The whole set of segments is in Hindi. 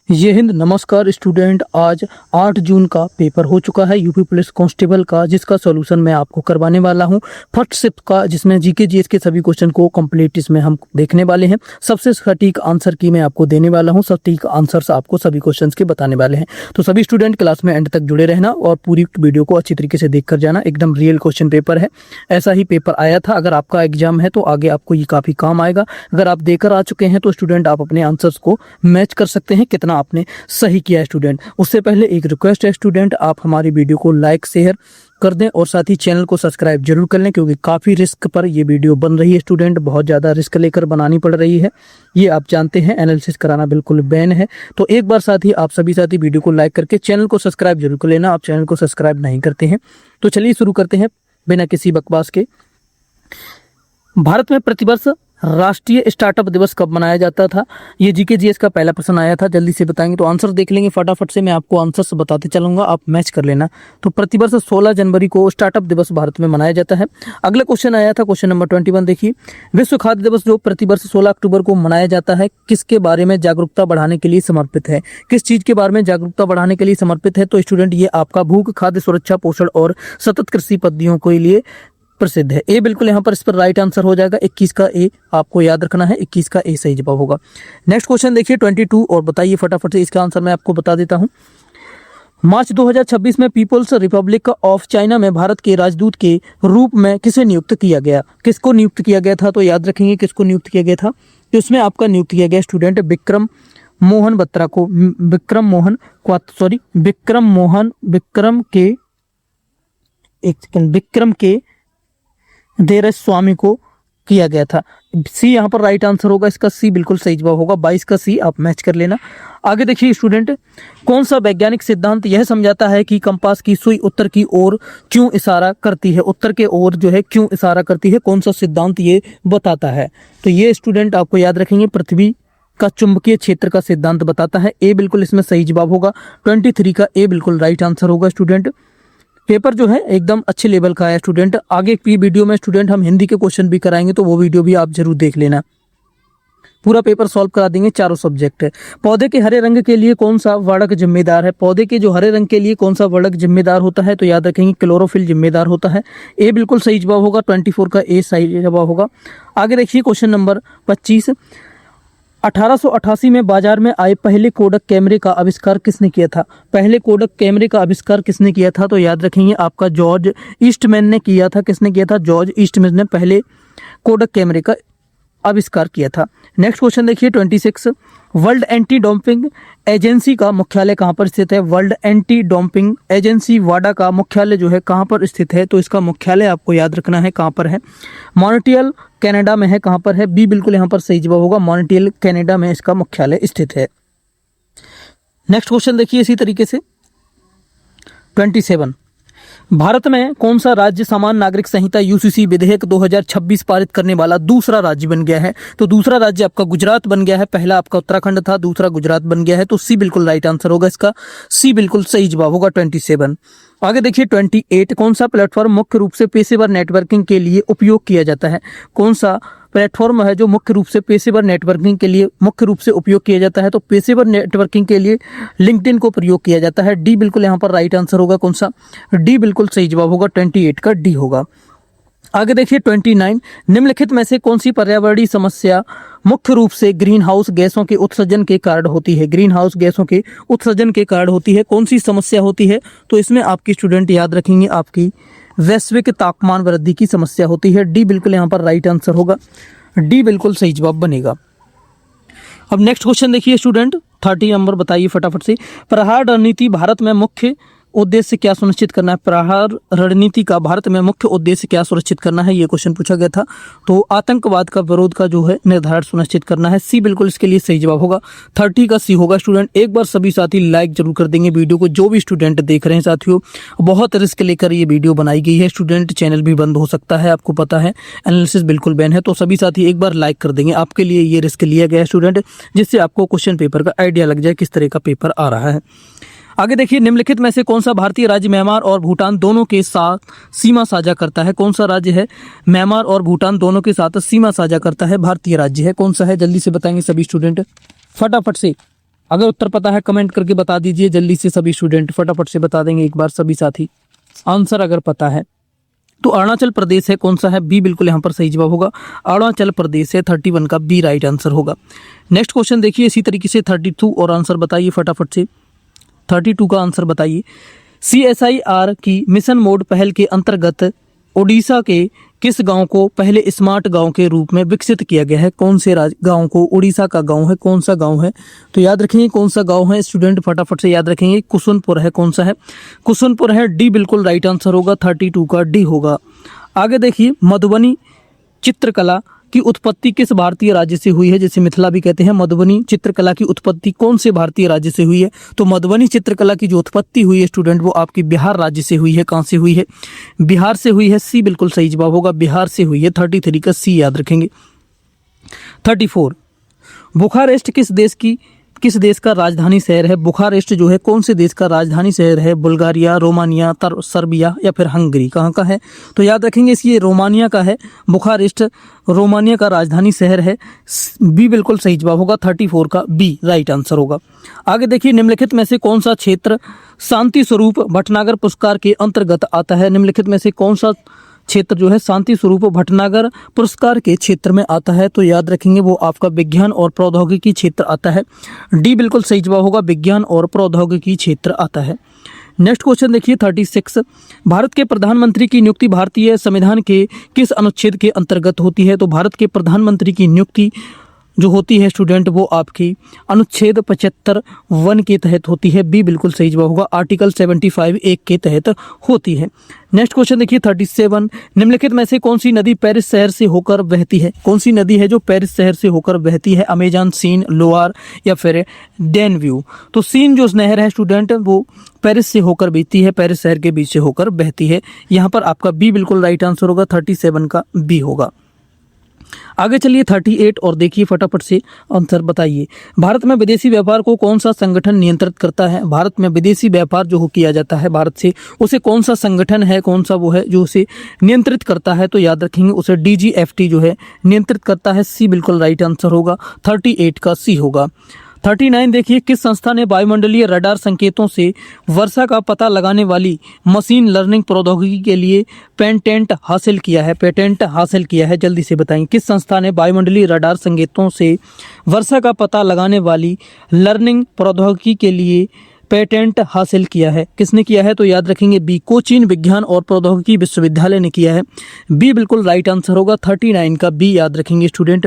ये हिंद नमस्कार स्टूडेंट। आज 8 जून का पेपर हो चुका है यूपी पुलिस कांस्टेबल का, जिसका सॉल्यूशन मैं आपको करवाने वाला हूं फर्स्ट शिफ्ट का, जिसमें जीके जीएस के सभी क्वेश्चन को कंप्लीट इसमें हम देखने वाले हैं। सबसे सटीक आंसर की मैं आपको देने वाला हूं, सटीक आंसर्स आपको सभी क्वेश्चंस के बताने वाले हैं। तो सभी स्टूडेंट क्लास में एंड तक जुड़े रहना और पूरी वीडियो को अच्छी तरीके से देख कर जाना। एकदम रियल क्वेश्चन पेपर है, ऐसा ही पेपर आया था। अगर आपका एग्जाम है तो आगे आपको ये काफ़ी काम आएगा। अगर आप देकर आ चुके हैं तो स्टूडेंट आप अपने आंसर्स को मैच कर सकते हैं, कितना आपने सही किया है स्टूडेंट। उससे पहले एक रिक्वेस्ट है स्टूडेंट, आप हमारी वीडियो को लाइक शेयर कर दें और साथ ही चैनल को सब्सक्राइब जरूर कर लें, क्योंकि काफ़ी रिस्क पर ये वीडियो बन रही है स्टूडेंट, बहुत ज़्यादा रिस्क लेकर बनानी पड़ रही है। ये आप जानते हैं, एनालिसिस कराना बिल्कुल बैन है। तो एक बार साथ ही आप सभी साथी वीडियो को लाइक करके चैनल को सब्सक्राइब जरूर कर लेना। आप चैनल को सब्सक्राइब नहीं करते हैं तो चलिए शुरू करते हैं बिना किसी बकवास के। भारत में प्रतिवर्ष राष्ट्रीय स्टार्टअप दिवस कब मनाया जाता था? ये जीके जीएस का पहला प्रश्न आया था, जल्दी से बताएंगे तो आंसर देख लेंगे फटाफट से। मैं आपको आंसर्स बताते चलूंगा, आप मैच कर लेना। तो प्रतिवर्ष 16 जनवरी को स्टार्टअप दिवस भारत में मनाया जाता है। अगला क्वेश्चन आया था, क्वेश्चन नंबर 21 देखिए। विश्व खाद्य दिवस जो प्रतिवर्ष 16 अक्टूबर को मनाया जाता है, किसके बारे में जागरूकता बढ़ाने के लिए समर्पित है? किस चीज के बारे में जागरूकता बढ़ाने के लिए समर्पित है? तो स्टूडेंट ये आपका भूख, खाद्य सुरक्षा, पोषण और सतत कृषि पद्धतियों के लिए प्रसिद्ध है। ए बिल्कुल यहाँ पर इस पर राइट आंसर हो जाएगा। 21 का ए आपको याद रखना है, 21 का ए सही जवाब होगा। नेक्स्ट क्वेश्चन देखिए 22 और बताइए फटाफट से, इसका आंसर मैं आपको बता देता हूँ। मार्च 2026 में पीपुल्स रिपब्लिक ऑफ चाइना में भारत के राजदूत के रूप में किसे नियुक्त किया गया? किसको नियुक्त किया गया था? तो याद रखेंगे किसको नियुक्त किया गया था। तो इसमें आपका नियुक्त किया गया स्टूडेंट विक्रम मोहन बत्रा को, विक्रम के धीरज स्वामी को किया गया था। सी यहाँ पर राइट आंसर होगा, इसका सी बिल्कुल सही जवाब होगा। 22 का सी आप मैच कर लेना। आगे देखिए स्टूडेंट, कौन सा वैज्ञानिक सिद्धांत यह समझाता है कि कंपास की सुई उत्तर की ओर क्यों इशारा करती है? उत्तर के ओर जो है क्यों इशारा करती है, कौन सा सिद्धांत ये बताता है? तो ये स्टूडेंट आपको याद रखेंगे पृथ्वी का चुंबकीय क्षेत्र का सिद्धांत बताता है। ए बिल्कुल इसमें सही जवाब होगा। 23 का ए बिल्कुल राइट आंसर होगा स्टूडेंट। पेपर जो है एकदम अच्छे लेवल का है स्टूडेंट। आगे की वीडियो में स्टूडेंट हम हिंदी के क्वेश्चन भी कराएंगे, तो वो वीडियो भी आप जरूर देख लेना। पूरा पेपर सॉल्व करा देंगे, चारों सब्जेक्ट है। पौधे के हरे रंग के लिए कौन सा वर्णक जिम्मेदार है? पौधे के जो हरे रंग के लिए कौन सा वर्णक जिम्मेदार होता है? तो याद रखेंगे क्लोरोफिल जिम्मेदार होता है। ए बिल्कुल सही जवाब होगा। 24 का ए सही जवाब होगा। आगे देखिए क्वेश्चन नंबर 25। 1888 में बाजार में आए पहले कोडक कैमरे का आविष्कार किसने किया था? पहले कोडक कैमरे का आविष्कार किसने किया था? तो याद रखेंगे आपका जॉर्ज ईस्टमैन ने किया था। किसने किया था? जॉर्ज ईस्टमैन ने पहले कोडक कैमरे का आविष्कार किया था। नेक्स्ट क्वेश्चन देखिए 26। वर्ल्ड एंटी डोपिंग एजेंसी का मुख्यालय कहाँ पर स्थित है? वर्ल्ड एंटी डोपिंग एजेंसी वाडा का मुख्यालय जो है कहाँ पर स्थित है? तो इसका मुख्यालय आपको याद रखना है कहाँ पर है। मॉन्ट्रियल कनाडा में है। कहाँ पर है? बी बिल्कुल यहाँ पर सही जवाब होगा। मॉन्ट्रियल कनाडा में इसका मुख्यालय स्थित है। नेक्स्ट क्वेश्चन देखिए इसी तरीके से 27। भारत में कौन सा राज्य समान नागरिक संहिता यूसीसी विधेयक 2026 पारित करने वाला दूसरा राज्य बन गया है? तो दूसरा राज्य आपका गुजरात बन गया है। पहला आपका उत्तराखंड था, दूसरा गुजरात बन गया है। तो सी बिल्कुल राइट आंसर होगा, इसका सी बिल्कुल सही जवाब होगा 27। आगे देखिए 28। कौन सा प्लेटफॉर्म मुख्य रूप से पेशेवर नेटवर्किंग के लिए उपयोग किया जाता है? कौन सा प्लेटफॉर्म है जो मुख्य रूप से पेशेवर नेटवर्किंग के लिए मुख्य रूप से उपयोग किया जाता है? तो पेशेवर नेटवर्किंग के लिए लिंक्डइन को प्रयोग किया जाता है। डी बिल्कुल यहाँ पर राइट आंसर होगा। कौन सा? डी बिल्कुल सही जवाब होगा। 28 का डी होगा। आगे देखिए 29। निम्नलिखित में से कौन सी पर्यावरणीय समस्या मुख्य रूप से ग्रीन हाउस गैसों के उत्सर्जन के कारण होती है? ग्रीन हाउस गैसों के उत्सर्जन के कारण होती है। कौन सी समस्या होती है? तो इसमें आपकी स्टूडेंट याद रखेंगे आपकी वैश्विक तापमान वृद्धि की समस्या होती है। डी बिल्कुल यहाँ पर राइट आंसर होगा। डी बिल्कुल सही जवाब बनेगा। अब नेक्स्ट क्वेश्चन देखिए स्टूडेंट 30 नंबर, बताइए फटाफट से। प्रहार रणनीति भारत में मुख्य उद्देश्य क्या सुनिश्चित करना है? प्रहार रणनीति का भारत में मुख्य उद्देश्य क्या सुनिश्चित करना है? ये क्वेश्चन पूछा गया था। तो आतंकवाद का विरोध का जो है निर्धारण सुनिश्चित करना है। सी बिल्कुल इसके लिए सही जवाब होगा। 30 का सी होगा स्टूडेंट। एक बार सभी साथी लाइक जरूर कर देंगे वीडियो को। जो भी स्टूडेंट देख रहे हैं साथियों, बहुत रिस्क लेकर ये वीडियो बनाई गई है स्टूडेंट। चैनल भी बंद हो सकता है, आपको पता है, एनालिसिस बिल्कुल बैन है। तो सभी साथी एक बार लाइक कर देंगे। आपके लिए ये रिस्क लिया गया है स्टूडेंट, जिससे आपको क्वेश्चन पेपर का आइडिया लग जाए किस तरह का पेपर आ रहा है। आगे देखिए, निम्नलिखित में से कौन सा भारतीय राज्य म्यांमार और भूटान दोनों के साथ सीमा साझा करता है? कौन सा राज्य है म्यांमार और भूटान दोनों के साथ सीमा साझा करता है? भारतीय राज्य है। कौन सा है? जल्दी से बताएंगे सभी स्टूडेंट फटाफट से। अगर उत्तर पता है कमेंट करके बता दीजिए जल्दी से, सभी स्टूडेंट फटाफट से बता देंगे एक बार सभी साथी आंसर अगर पता है। तो अरुणाचल प्रदेश है, कौन सा है? बी बिल्कुल यहाँ पर सही जवाब होगा, अरुणाचल प्रदेश है, 31 का बी राइट आंसर होगा। नेक्स्ट क्वेश्चन देखिए इसी तरीके से 32 और आंसर बताइए फटाफट से, 32 का आंसर बताइए। CSIR की मिशन मोड पहल के अंतर्गत ओडिशा के किस गांव को पहले स्मार्ट गांव के रूप में विकसित किया गया है? कौन से गांव को? उड़ीसा का गांव है, कौन सा गांव है? तो याद रखेंगे कौन सा गांव है स्टूडेंट, फटाफट से याद रखेंगे। कुसुनपुर है, कौन सा है? कुसुनपुर है, डी बिल्कुल राइट आंसर होगा, 32 का डी होगा। आगे देखिए मधुबनी चित्रकला की उत्पत्ति किस भारतीय राज्य से हुई है? जैसे मिथिला भी कहते हैं, मधुबनी चित्रकला की उत्पत्ति कौन से भारतीय राज्य से हुई है? तो मधुबनी चित्रकला की जो उत्पत्ति हुई है स्टूडेंट वो आपकी बिहार राज्य से हुई है। कहाँ से हुई है? बिहार से हुई है, सी बिल्कुल सही जवाब होगा, बिहार से हुई है, 33 का सी याद रखेंगे। 34 बुखारेस्ट किस देश का राजधानी शहर है? बुखारेस्ट जो है कौन से देश का राजधानी शहर है? बुल्गारिया, रोमानिया, सर्बिया या फिर हंगरी, कहाँ का है? तो याद रखेंगे ये रोमानिया का है, बुखारेस्ट रोमानिया का राजधानी शहर है, बी बिल्कुल सही जवाब होगा, 34 का बी राइट आंसर होगा। आगे देखिए निम्नलिखित में से कौन सा क्षेत्र शांति स्वरूप भटनागर पुरस्कार के अंतर्गत आता है? निम्नलिखित में से कौन सा क्षेत्र जो है शांति स्वरूप भटनागर पुरस्कार के क्षेत्र में आता है? तो याद रखेंगे वो आपका विज्ञान और प्रौद्योगिकी क्षेत्र आता है, डी बिल्कुल सही जवाब होगा, विज्ञान और प्रौद्योगिकी क्षेत्र आता है। नेक्स्ट क्वेश्चन देखिए 36 भारत के प्रधानमंत्री की नियुक्ति भारतीय संविधान के किस अनुच्छेद के अंतर्गत होती है? तो भारत के प्रधानमंत्री की नियुक्ति जो होती है स्टूडेंट वो आपकी अनुच्छेद 75(1) के तहत होती है, बी बिल्कुल सही जवाब होगा, आर्टिकल 75(1) के तहत होती है। नेक्स्ट क्वेश्चन देखिए 37 निम्नलिखित में से कौन सी नदी पेरिस शहर से होकर बहती है? कौन सी नदी है जो पेरिस शहर से होकर बहती है? अमेजन, सीन, लोआर या फिर डैन्यूब? तो सीन जो नहर है स्टूडेंट वो पेरिस से होकर बहती है, पेरिस शहर के बीच से होकर बहती है। यहाँ पर आपका बी बिल्कुल राइट आंसर होगा, 37 का बी होगा। आगे चलिए 38 और देखिए फटाफट से आंसर बताइए। भारत में विदेशी व्यापार को कौन सा संगठन नियंत्रित करता है? भारत में विदेशी व्यापार जो किया जाता है भारत से, उसे कौन सा संगठन है, कौन सा वो है जो उसे नियंत्रित करता है? तो याद रखेंगे उसे DGFT जो है नियंत्रित करता है, सी बिल्कुल राइट आंसर होगा, 38 का सी होगा। 39 देखिए किस संस्था ने वायुमंडलीय रडार संकेतों से वर्षा का पता लगाने वाली मशीन लर्निंग प्रौद्योगिकी के लिए पेटेंट हासिल किया है? पेटेंट हासिल किया है, जल्दी से बताएं किस संस्था ने वायुमंडलीय रडार संकेतों से वर्षा का पता लगाने वाली लर्निंग प्रौद्योगिकी के लिए पेटेंट हासिल किया है? किसने किया है? तो याद रखेंगे बी, कोचीन विज्ञान और प्रौद्योगिकी विश्वविद्यालय ने किया है, बी बिल्कुल राइट आंसर होगा, 39 का बी याद रखेंगे स्टूडेंट।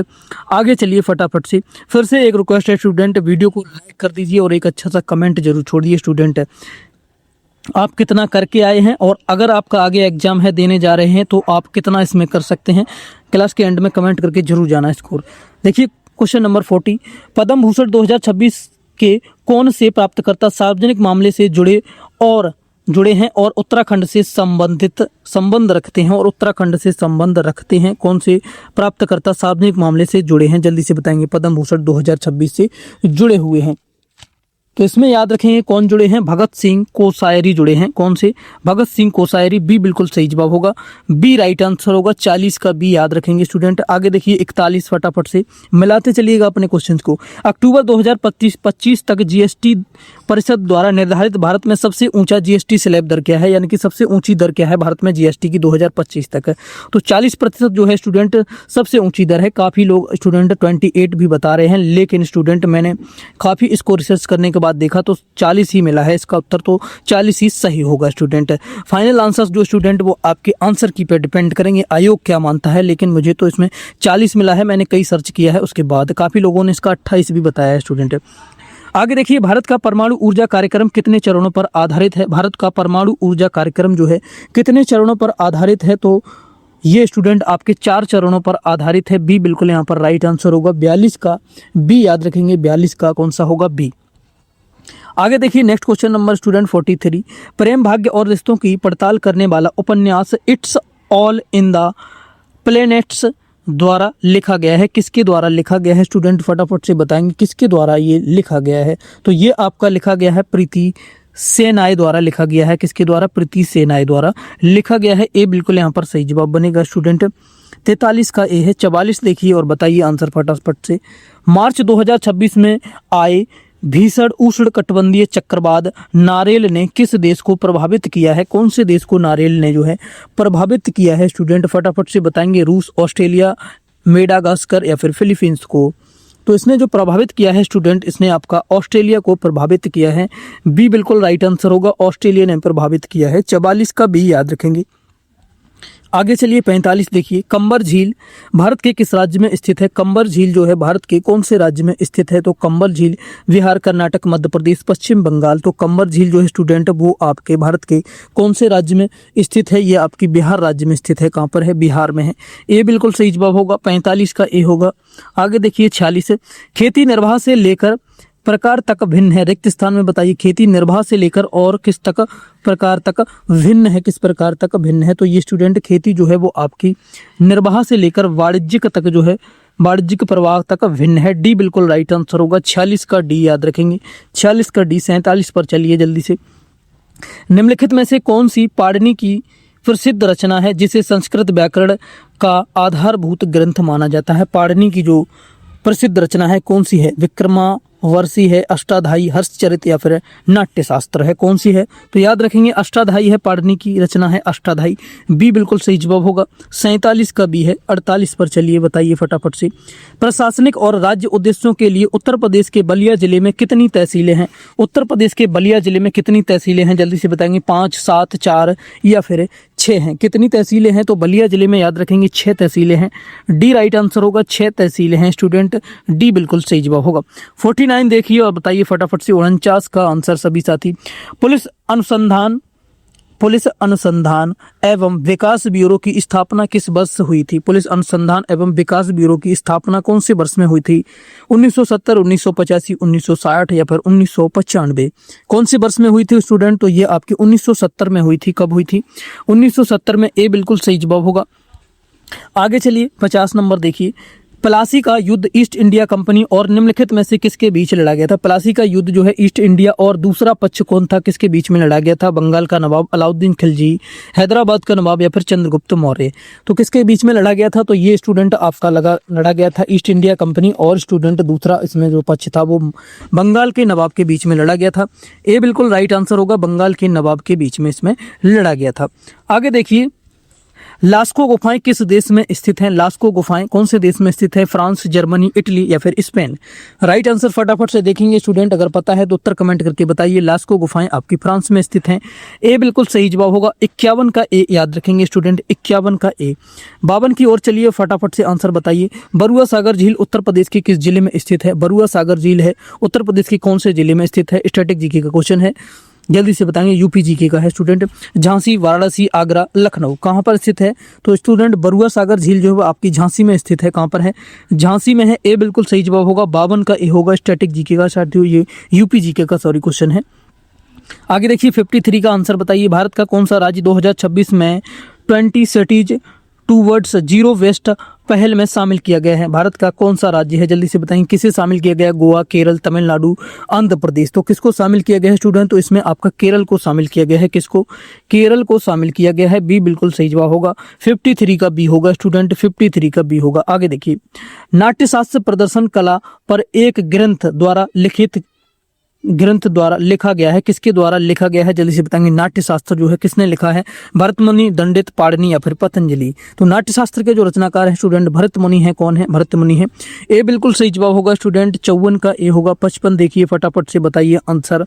आगे चलिए फटाफट से, फिर से एक रिक्वेस्ट है स्टूडेंट, वीडियो को लाइक कर दीजिए और एक अच्छा सा कमेंट जरूर छोड़ दीजिए स्टूडेंट, आप कितना करके आए हैं और अगर आपका आगे एग्जाम है देने जा रहे हैं तो आप कितना इसमें कर सकते हैं, क्लास के एंड में कमेंट करके जरूर जाना स्कोर। देखिए क्वेश्चन नंबर 40 पद्म भूषण 2026 के कौन से प्राप्तकर्ता सार्वजनिक मामले से जुड़े हैं और उत्तराखंड से संबंध रखते हैं, और उत्तराखंड से संबंध रखते हैं? कौन से प्राप्तकर्ता सार्वजनिक मामले से जुड़े हैं, जल्दी से बताएंगे। पद्म भूषण 2026 से जुड़े हुए हैं, तो इसमें याद रखेंगे कौन जुड़े हैं? भगत सिंह कोश्यारी जुड़े हैं। कौन से? भगत सिंह कोश्यारी, बी बिल्कुल सही जवाब होगा, बी राइट आंसर होगा, 40 का बी याद रखेंगे स्टूडेंट। आगे देखिए 41 फटाफट से मिलाते चलिएगा अपने क्वेश्चंस को। अक्टूबर 2025 तक जीएसटी परिषद द्वारा निर्धारित भारत में सबसे ऊंचा जीएसटी स्लैब दर क्या है, यानी कि सबसे ऊंची दर क्या है भारत में जीएसटी की 2025 तक? तो 40% जो है स्टूडेंट सबसे ऊंची दर है। काफ़ी लोग स्टूडेंट 28 भी बता रहे हैं, लेकिन स्टूडेंट मैंने काफ़ी इसको रिसर्च करने के बाद देखा तो 40 ही मिला है, इसका उत्तर तो 40 ही सही होगा स्टूडेंट। फाइनल आंसर्स जो स्टूडेंट वो आपके आंसर की पे डिपेंड करेंगे, आयोग क्या मानता है, लेकिन मुझे तो इसमें 40 मिला है, मैंने कई सर्च किया है उसके बाद। काफ़ी लोगों ने इसका 28 भी बताया है स्टूडेंट। आगे देखिए भारत का परमाणु ऊर्जा कार्यक्रम कितने चरणों पर आधारित है? भारत का परमाणु ऊर्जा कार्यक्रम जो है कितने चरणों पर आधारित है? तो ये स्टूडेंट आपके 4 चरणों पर आधारित है, बी बिल्कुल यहाँ पर राइट आंसर होगा, 42 का बी याद रखेंगे, 42 का कौन सा होगा? बी। आगे देखिए नेक्स्ट क्वेश्चन नंबर स्टूडेंट 43 प्रेम भाग्य और रिश्तों की पड़ताल करने वाला उपन्यास it's all in the planets द्वारा लिखा गया है, किसके द्वारा लिखा गया है? स्टूडेंट फटाफट से बताएंगे किसके द्वारा ये लिखा गया है। तो ये आपका लिखा गया है प्रीति सेनाई द्वारा लिखा गया है। किसके द्वारा? प्रीति सेनाई द्वारा लिखा गया है, ए बिल्कुल यहाँ पर सही जवाब बनेगा स्टूडेंट। 43 का ए है। 44 देखिए और बताइए आंसर फटाफट से। मार्च 2026 में आए भीषण उष्णकटिबंधीय चक्रवात नारेल ने किस देश को प्रभावित किया है? कौन से देश को नारेल ने जो है प्रभावित किया है स्टूडेंट? फटाफट से बताएंगे। रूस, ऑस्ट्रेलिया, मेडागास्कर या फिर फिलीपींस को? तो इसने जो प्रभावित किया है स्टूडेंट, इसने आपका ऑस्ट्रेलिया को प्रभावित किया है। बी बिल्कुल राइट आंसर होगा, ऑस्ट्रेलिया ने प्रभावित किया है। 44 का बी याद रखेंगे। आगे चलिए 45 देखिए। कंबर झील भारत के किस राज्य में स्थित है? कंबर झील जो है भारत के कौन से राज्य में स्थित है? तो कंबर झील बिहार, कर्नाटक, मध्य प्रदेश, पश्चिम बंगाल। तो कंबर झील जो है स्टूडेंट वो आपके भारत के कौन से राज्य में स्थित है? ये आपकी बिहार राज्य में स्थित है। कहाँ पर है? बिहार में है। ए बिल्कुल सही जवाब होगा, 45 का ए होगा। आगे देखिए 46। खेती निर्वाह से लेकर प्रकार तक भिन्न है। रिक्त स्थान में बताइए खेती निर्वाह से लेकर और किस तक प्रकार तक भिन्न है? किस प्रकार तक भिन्न है? तो ये स्टूडेंट खेती जो है वो आपकी निर्वाह से लेकर वाणिज्यिक तक जो है वाणिज्यिक प्रवाह तक भिन्न है। डी बिल्कुल राइट आंसर होगा, 46 का डी याद रखेंगे। 46 का डी। 47 पर चलिए जल्दी से। निम्नलिखित में से कौन सी पाणिनि की प्रसिद्ध रचना है जिसे संस्कृत व्याकरण का आधारभूत ग्रंथ माना जाता है? पाणिनि की जो प्रसिद्ध रचना है कौन सी है? विक्रमावर्षी है, अष्टाध्यायी, हर्षचरित या फिर नाट्यशास्त्र है? कौन सी है? तो याद रखेंगे अष्टाध्यायी है, पाणिनि की रचना है अष्टाध्यायी। बी बिल्कुल सही जवाब होगा, 47 का बी है। 48 पर चलिए बताइए फटाफट से। प्रशासनिक और राज्य उद्देश्यों के लिए उत्तर प्रदेश के बलिया जिले में कितनी तहसीलें हैं? उत्तर प्रदेश के बलिया जिले में कितनी तहसीलें हैं? जल्दी से बताएंगे। 5, 7, 4 या फिर 6 हैं। कितनी तहसीलें हैं? तो बलिया जिले में याद रखेंगे 6 तहसीलें हैं। डी राइट आंसर होगा, 6 तहसीलें हैं स्टूडेंट। डी बिल्कुल सही जवाब होगा। 49 देखिए और बताइए फटाफट से। 49 का आंसर सभी साथी। पुलिस अनुसंधान एवं विकास ब्यूरो की स्थापना किस वर्ष हुई थी? पुलिस अनुसंधान एवं विकास ब्यूरो की स्थापना कौन से वर्ष में हुई थी? 1970, 1985, 1960 या फिर 1995? कौन से वर्ष में हुई थी स्टूडेंट? तो ये आपकी 1970 में हुई थी। कब हुई थी? 1970 में। ए बिल्कुल सही जवाब होगा। आगे चलिए 50 नंबर देखिए। प्लासी का युद्ध ईस्ट इंडिया कंपनी और निम्नलिखित में से किसके बीच लड़ा गया था? प्लासी का युद्ध जो है ईस्ट इंडिया और दूसरा पक्ष कौन था? किसके बीच में लड़ा गया था? बंगाल का नवाब अलाउद्दीन खिलजी, हैदराबाद का नवाब या फिर चंद्रगुप्त मौर्य? तो किसके बीच में लड़ा गया था? तो ये स्टूडेंट आपका लड़ा गया था ईस्ट इंडिया कंपनी और स्टूडेंट दूसरा इसमें जो पक्ष था वो बंगाल के नवाब के बीच में लड़ा गया था। ए बिल्कुल राइट आंसर होगा, बंगाल के नवाब के बीच में इसमें लड़ा गया था। आगे देखिए लास्को गुफाएं किस देश में स्थित हैं? लास्को गुफाएं कौन से देश में स्थित है? फ्रांस, जर्मनी, इटली या फिर स्पेन? राइट आंसर फटाफट से देखेंगे स्टूडेंट। अगर पता है तो उत्तर कमेंट करके बताइए। लास्को गुफाएं आपकी फ्रांस में स्थित हैं। ए बिल्कुल सही जवाब होगा, 51 का ए याद रखेंगे स्टूडेंट। 51 का ए। 52 की ओर चलिए फटाफट से आंसर बताइए। बरुआ सागर झील उत्तर प्रदेश के किस जिले में स्थित है? बरुआ सागर झील है उत्तर प्रदेश के कौन से जिले में स्थित है? स्टैटिक जीके का क्वेश्चन है, जल्दी से बताएंगे। यूपी जीके का है स्टूडेंट। झांसी, वाराणसी, आगरा, लखनऊ कहाँ पर स्थित है? तो स्टूडेंट बरुआ सागर झील जो है आपकी झांसी में स्थित है। कहाँ पर है? झांसी में है। ए बिल्कुल सही जवाब होगा, 52 का ए होगा। स्टैटिक जीके का साथियों, ये यूपी जीके का सॉरी क्वेश्चन है। आगे देखिए 53 का आंसर बताइए। भारत का कौन सा राज्य 2026 में 20 सिटीज टूवर्ड्स जीरो वेस्ट पहल में शामिल किया गया है? भारत का कौन सा राज्य है? जल्दी से बताएंगे। किसे शामिल किया गया? गोवा, केरल, तमिलनाडु, आंध्र प्रदेश? तो किसको शामिल किया गया है स्टूडेंट? तो इसमें आपका केरल को शामिल किया गया है। किसको? केरल को शामिल किया गया है। बी बिल्कुल सही जवाब होगा, 53 का बी होगा स्टूडेंट। 53 का बी होगा। आगे देखिए नाट्यशास्त्र प्रदर्शन कला पर एक ग्रंथ द्वारा लिखा गया है। किसके द्वारा लिखा गया है? जल्दी से बताएंगे। नाट्यशास्त्र जो है किसने लिखा है? भरतमुनि, दंडित, पाणिनि या फिर पतंजलि? तो नाट्यशास्त्र के जो रचनाकार हैं स्टूडेंट भरतमुनि है। कौन है? भरतमुनि है। ए बिल्कुल सही जवाब होगा स्टूडेंट, 54 का ए होगा। 55 देखिए फटाफट से बताइए आंसर।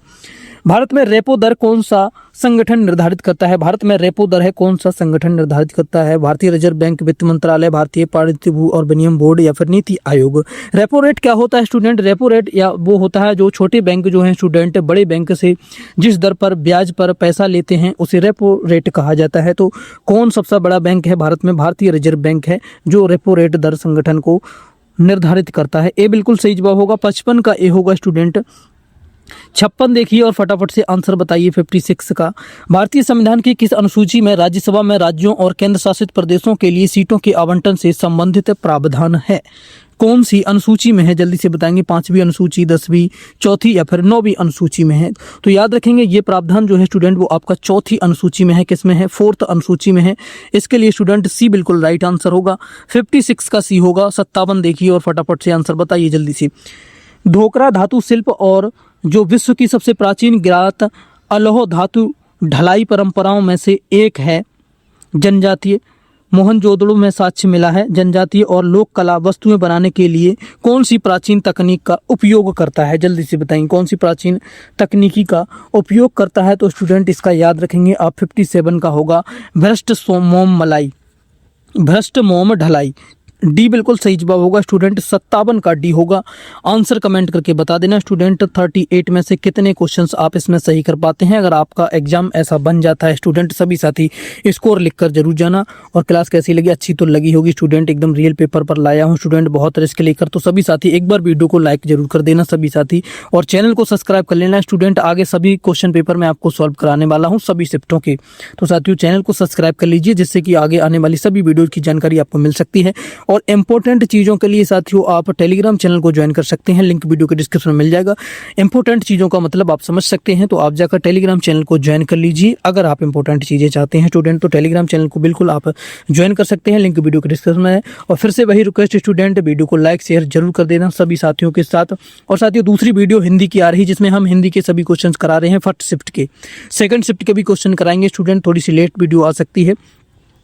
भारत में रेपो दर कौन सा संगठन निर्धारित करता है? भारत में रेपो दर है कौन सा संगठन निर्धारित करता है? भारतीय रिजर्व बैंक, वित्त मंत्रालय, भारतीय पारित और विनिमय बोर्ड या फिर नीति आयोग? रेपो रेट क्या होता है स्टूडेंट? रेपो रेट या वो होता है जो छोटे बैंक जो हैं स्टूडेंट बड़े बैंक से जिस दर पर ब्याज पर पैसा लेते हैं उसे रेपो रेट कहा जाता है। तो कौन सबसे बड़ा बैंक है भारत में? भारतीय रिजर्व बैंक है जो रेपो रेट दर संगठन को निर्धारित करता है। ए बिल्कुल सही जवाब होगा, 55 का ए होगा स्टूडेंट। 56 देखिए और फटाफट से आंसर बताइए 56 का। भारतीय संविधान की किस अनुसूची में राज्यसभा में राज्यों और केंद्र शासित प्रदेशों के लिए सीटों के आवंटन से संबंधित प्रावधान है? कौन सी अनुसूची में है? जल्दी से बताएंगे। 5वीं अनुसूची, 10वीं, चौथी या फिर 9वीं अनुसूची में है? तो याद रखेंगे ये प्रावधान जो है स्टूडेंट वो आपका चौथी अनुसूची में है। किसमें है? 4th अनुसूची में है। इसके लिए स्टूडेंट सी बिल्कुल राइट आंसर होगा, 56 का सी होगा। 57 देखिए और फटाफट से आंसर बताइए जल्दी से। धोकरा धातु शिल्प और जो विश्व की सबसे प्राचीन ज्ञात अलोह धातु ढलाई परंपराओं में से एक है। जनजातीय मोहनजोदड़ो में साक्ष्य मिला है। जनजातीय और लोक कला वस्तुएं बनाने के लिए कौन सी प्राचीन तकनीक का उपयोग करता है? जल्दी से बताएं कौन सी प्राचीन तकनीकी का उपयोग करता है। तो स्टूडेंट इसका याद रखेंगे आप 57 का होगा भ्रष्ट मोम मलाई, भ्रष्ट मोम ढलाई। डी बिल्कुल सही जवाब होगा स्टूडेंट, 57 का डी होगा। आंसर कमेंट करके बता देना स्टूडेंट 38 में से कितने क्वेश्चंस आप इसमें सही कर पाते हैं। अगर आपका एग्जाम ऐसा बन जाता है स्टूडेंट, सभी साथी स्कोर लिखकर जरूर जाना। और क्लास कैसी लगी? अच्छी तो लगी होगी स्टूडेंट, एकदम रियल पेपर पर लाया हूँ स्टूडेंट, बहुत रिस्क लेकर। तो सभी साथी एक बार वीडियो को लाइक जरूर कर देना सभी साथी, और चैनल को सब्सक्राइब कर लेना स्टूडेंट। आगे सभी क्वेश्चन पेपर मैं आपको सॉल्व कराने वाला हूँ सभी शिफ्टों के। तो साथियों चैनल को सब्सक्राइब कर लीजिए, जिससे कि आगे आने वाली सभी वीडियो की जानकारी आपको मिल सकती है। और इंपॉर्टेंट चीजों के लिए साथियों आप टेलीग्राम चैनल को ज्वाइन कर सकते हैं, लिंक वीडियो के डिस्क्रिप्शन में मिल जाएगा। इंपॉर्टेंट चीजों का मतलब आप समझ सकते हैं, तो आप जाकर टेलीग्राम चैनल को ज्वाइन कर लीजिए। अगर आप इंपॉर्टेंट चीजें चाहते हैं स्टूडेंट, तो टेलीग्राम चैनल को बिल्कुल आप ज्वाइन कर सकते हैं, लिंक वीडियो के डिस्क्रिप्शन में है। और फिर से वही रिक्वेस्ट स्टूडेंट, वीडियो को लाइक शेयर जरूर कर देना सभी साथियों के साथ। और साथियों दूसरी वीडियो हिंदी की आ रही है, जिसमें हम हिंदी के सभी क्वेश्चन करा रहे हैं फर्स्ट शिफ्ट के। सेकंड शिफ्ट के भी क्वेश्चन कराएंगे स्टूडेंट, थोड़ी सी लेट वीडियो आ सकती है,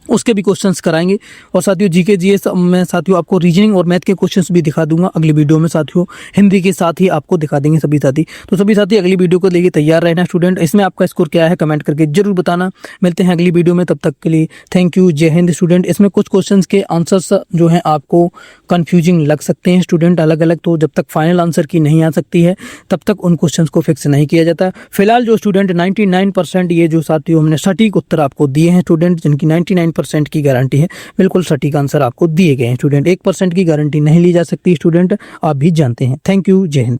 उसके भी क्वेश्चंस कराएंगे। और साथियों जीके जीएस में साथियों आपको रीजनिंग और मैथ के क्वेश्चंस भी दिखा दूंगा अगली वीडियो में साथियों, हिंदी के साथ ही आपको दिखा देंगे सभी साथी। तो सभी साथी अगली वीडियो को लेके तैयार रहना स्टूडेंट। इसमें आपका स्कोर क्या है कमेंट करके जरूर बताना। मिलते हैं अगली वीडियो में, तब तक के लिए थैंक यू, जय हिंद स्टूडेंट। इसमें कुछ क्वेश्चन के आंसर्स जो है आपको कन्फ्यूजिंग लग सकते हैं स्टूडेंट अलग अलग, तो जब तक फाइनल आंसर की नहीं आ सकती है तब तक उन क्वेश्चन को फिक्स नहीं किया जाता। फिलहाल जो स्टूडेंट 99% ये जो साथियों हमने सटीक उत्तर आपको दिए हैं स्टूडेंट, जिनकी 99% की गारंटी है, बिल्कुल सटीक आंसर आपको दिए गए हैं स्टूडेंट। 1% की गारंटी नहीं ली जा सकती स्टूडेंट, आप भी जानते हैं। थैंक यू, जय हिंद।